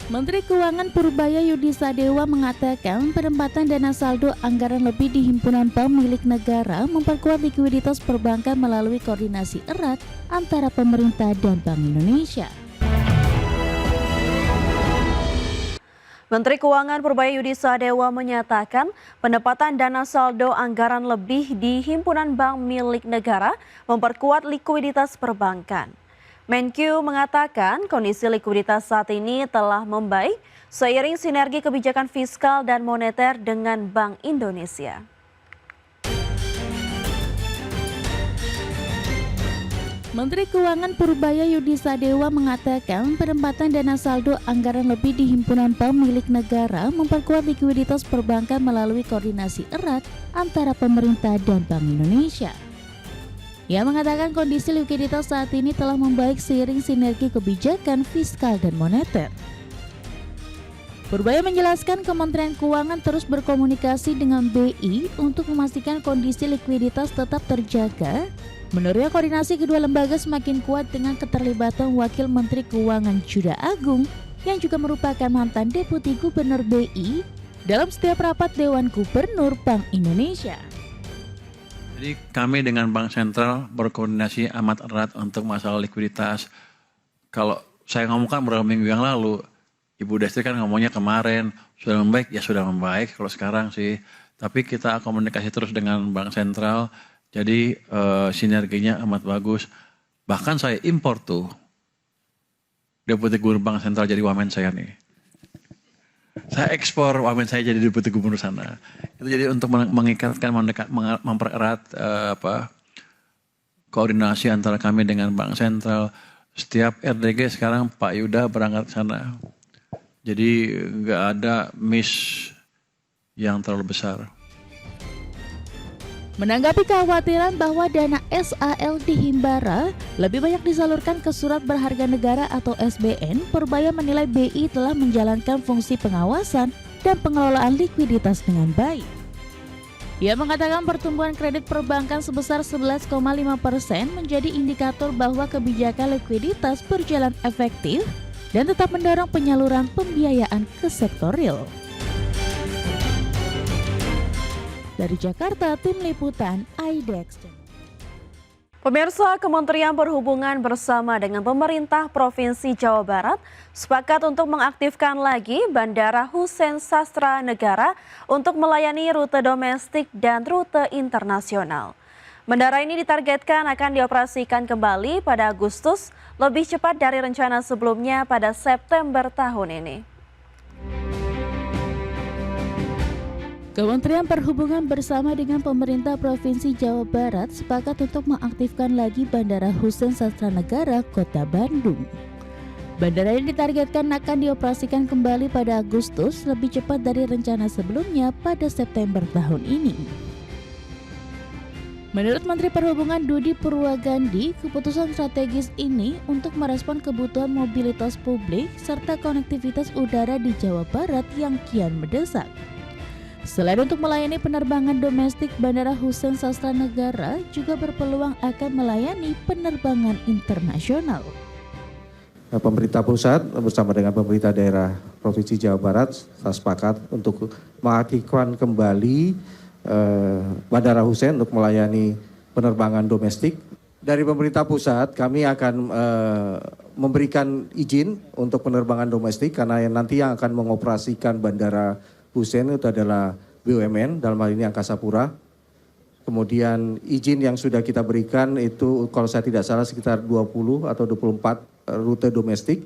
Menteri Keuangan Purbaya Yudi Sadewa mengatakan penempatan dana saldo anggaran lebih di himpunan bank milik negara memperkuat likuiditas perbankan melalui koordinasi erat antara pemerintah dan Bank Indonesia. Menteri Keuangan Purbaya Yudi Sadewa menyatakan penempatan dana saldo anggaran lebih di himpunan bank milik negara memperkuat likuiditas perbankan. Menkyu mengatakan kondisi likuiditas saat ini telah membaik seiring sinergi kebijakan fiskal dan moneter dengan Bank Indonesia. Menteri Keuangan Purbaya Yudi Sadewa mengatakan penempatan dana saldo anggaran lebih di himpunan bank milik negara memperkuat likuiditas perbankan melalui koordinasi erat antara pemerintah dan Bank Indonesia. Ia mengatakan kondisi likuiditas saat ini telah membaik seiring sinergi kebijakan fiskal dan moneter. Purbaya menjelaskan Kementerian Keuangan terus berkomunikasi dengan BI untuk memastikan kondisi likuiditas tetap terjaga. Menurutnya koordinasi kedua lembaga semakin kuat dengan keterlibatan Wakil Menteri Keuangan Juda Agung yang juga merupakan mantan Deputi Gubernur BI dalam setiap rapat Dewan Gubernur Bank Indonesia. Jadi kami dengan Bank Sentral berkoordinasi amat erat untuk masalah likuiditas. Kalau saya ngomongkan beberapa minggu yang lalu, Ibu Destri kan ngomongnya kemarin, sudah membaik, ya sudah membaik kalau sekarang sih. Tapi kita komunikasi terus dengan Bank Sentral, jadi sinerginya amat bagus. Bahkan saya impor tuh, Deputi Gubernur Bank Sentral jadi wamen saya nih. Saya ekspor wamen saya jadi Deputi Gubernur sana. Itu jadi untuk mengikatkan, mempererat koordinasi antara kami dengan Bank Sentral. Setiap RDG sekarang Pak Yuda berangkat ke sana. Jadi nggak ada miss yang terlalu besar. Menanggapi kekhawatiran bahwa dana SAL di Himbara lebih banyak disalurkan ke surat berharga negara atau SBN, Purbaya menilai BI telah menjalankan fungsi pengawasan dan pengelolaan likuiditas dengan baik. Ia mengatakan pertumbuhan kredit perbankan sebesar 11,5% menjadi indikator bahwa kebijakan likuiditas berjalan efektif dan tetap mendorong penyaluran pembiayaan ke sektor real. Dari Jakarta, Tim Liputan IDEX. Pemirsa, Kementerian Perhubungan bersama dengan pemerintah Provinsi Jawa Barat sepakat untuk mengaktifkan lagi Bandara Husein Sastra Negara untuk melayani rute domestik dan rute internasional. Bandara ini ditargetkan akan dioperasikan kembali pada Agustus, lebih cepat dari rencana sebelumnya pada September tahun ini. Kementerian Perhubungan bersama dengan pemerintah Provinsi Jawa Barat sepakat untuk mengaktifkan lagi Bandara Husein Sastra Negara, Kota Bandung. Bandara ini ditargetkan akan dioperasikan kembali pada Agustus, lebih cepat dari rencana sebelumnya pada September tahun ini. Menurut Menteri Perhubungan Budi Purwagandi, keputusan strategis ini untuk merespon kebutuhan mobilitas publik serta konektivitas udara di Jawa Barat yang kian mendesak. Selain untuk melayani penerbangan domestik, Bandara Husein Sastra Negara juga berpeluang akan melayani penerbangan internasional. Pemerintah pusat bersama dengan pemerintah daerah Provinsi Jawa Barat sepakat untuk mengaktifkan kembali Bandara Husein untuk melayani penerbangan domestik. Dari pemerintah pusat kami akan memberikan izin untuk penerbangan domestik karena nanti yang akan mengoperasikan Bandara Husein itu adalah BUMN, dalam hal ini Angkasa Pura. Kemudian izin yang sudah kita berikan itu kalau saya tidak salah sekitar 20 atau 24 rute domestik.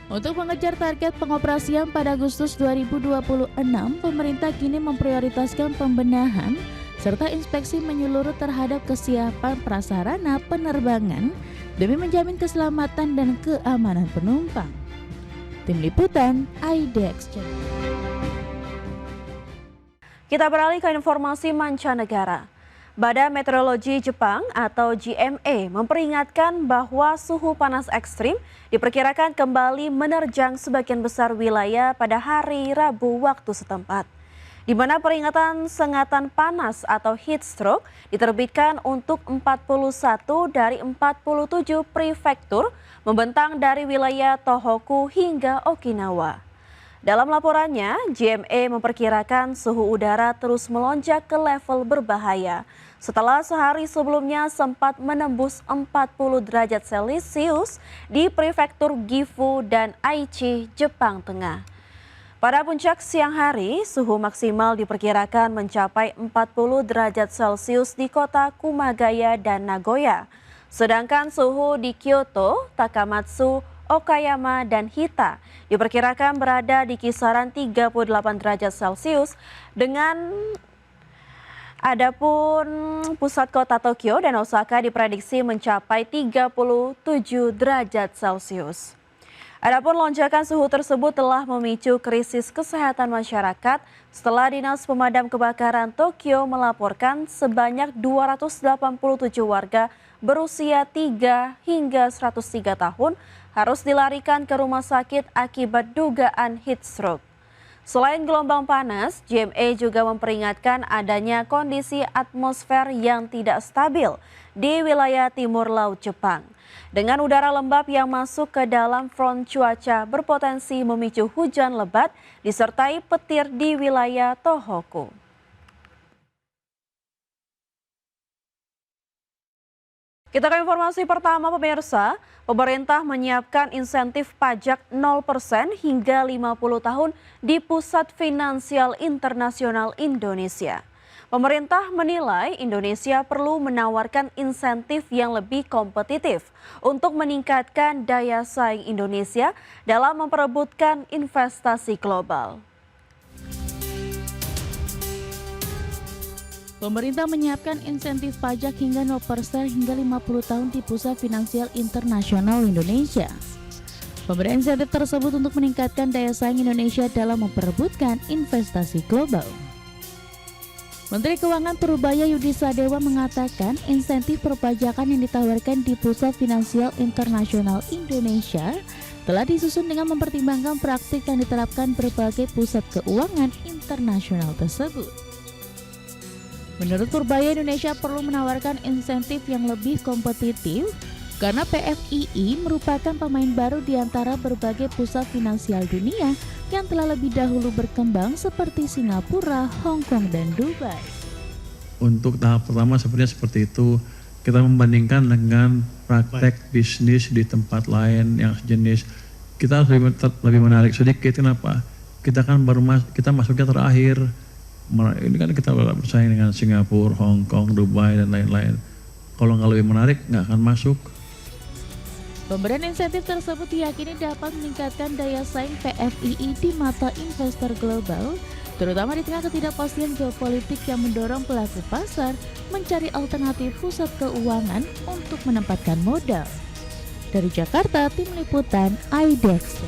Untuk mengejar target pengoperasian pada Agustus 2026, pemerintah kini memprioritaskan pembenahan serta inspeksi menyeluruh terhadap kesiapan prasarana penerbangan demi menjamin keselamatan dan keamanan penumpang. Tim Liputan IDEX. Kita beralih ke informasi mancanegara. Badan Meteorologi Jepang atau GMA memperingatkan bahwa suhu panas ekstrim diperkirakan kembali menerjang sebagian besar wilayah pada hari Rabu waktu setempat. di mana peringatan sengatan panas atau heat stroke diterbitkan untuk 41 dari 47 prefektur membentang dari wilayah Tohoku hingga Okinawa. Dalam laporannya, JME memperkirakan suhu udara terus melonjak ke level berbahaya setelah sehari sebelumnya sempat menembus 40 derajat Celcius di prefektur Gifu dan Aichi, Jepang Tengah. Pada puncak siang hari, suhu maksimal diperkirakan mencapai 40 derajat Celcius di kota Kumagaya dan Nagoya. Sedangkan suhu di Kyoto, Takamatsu, Okayama, dan Hita diperkirakan berada di kisaran 38 derajat Celcius dengan adapun pusat kota Tokyo dan Osaka diprediksi mencapai 37 derajat Celcius. Adapun lonjakan suhu tersebut telah memicu krisis kesehatan masyarakat setelah Dinas Pemadam Kebakaran Tokyo melaporkan sebanyak 287 warga berusia 3 hingga 103 tahun harus dilarikan ke rumah sakit akibat dugaan heat stroke. Selain gelombang panas, JME juga memperingatkan adanya kondisi atmosfer yang tidak stabil di wilayah timur laut Jepang. Dengan udara lembab yang masuk ke dalam front cuaca berpotensi memicu hujan lebat disertai petir di wilayah Tohoku. Kita ke informasi pertama pemirsa, pemerintah menyiapkan insentif pajak 0% hingga 50 tahun di Pusat Finansial Internasional Indonesia. Pemerintah menilai Indonesia perlu menawarkan insentif yang lebih kompetitif untuk meningkatkan daya saing Indonesia dalam memperebutkan investasi global. Pemerintah menyiapkan insentif pajak hingga 0% hingga 50 tahun di Pusat Finansial Internasional Indonesia. Pemberian insentif tersebut untuk meningkatkan daya saing Indonesia dalam memperebutkan investasi global. Menteri Keuangan Purubaya Yudi Sadewa mengatakan insentif perpajakan yang ditawarkan di Pusat Finansial Internasional Indonesia telah disusun dengan mempertimbangkan praktik yang diterapkan berbagai pusat keuangan internasional tersebut. Menurut Purbaya, Indonesia perlu menawarkan insentif yang lebih kompetitif karena PFII merupakan pemain baru di antara berbagai pusat finansial dunia yang telah lebih dahulu berkembang seperti Singapura, Hong Kong, dan Dubai. Untuk tahap pertama sebenarnya seperti itu, kita membandingkan dengan praktek bisnis di tempat lain yang sejenis. Kita harus lebih menarik sedikit. Kenapa? Kita kan kita masuknya terakhir. Ini kan kita bersaing dengan Singapura, Hong Kong, Dubai, dan lain-lain. Kalau nggak lebih menarik, nggak akan masuk. Pemberian insentif tersebut diyakini dapat meningkatkan daya saing PFII di mata investor global, terutama di tengah ketidakpastian geopolitik yang mendorong pelaku pasar mencari alternatif pusat keuangan untuk menempatkan modal. Dari Jakarta, Tim Liputan IDEX.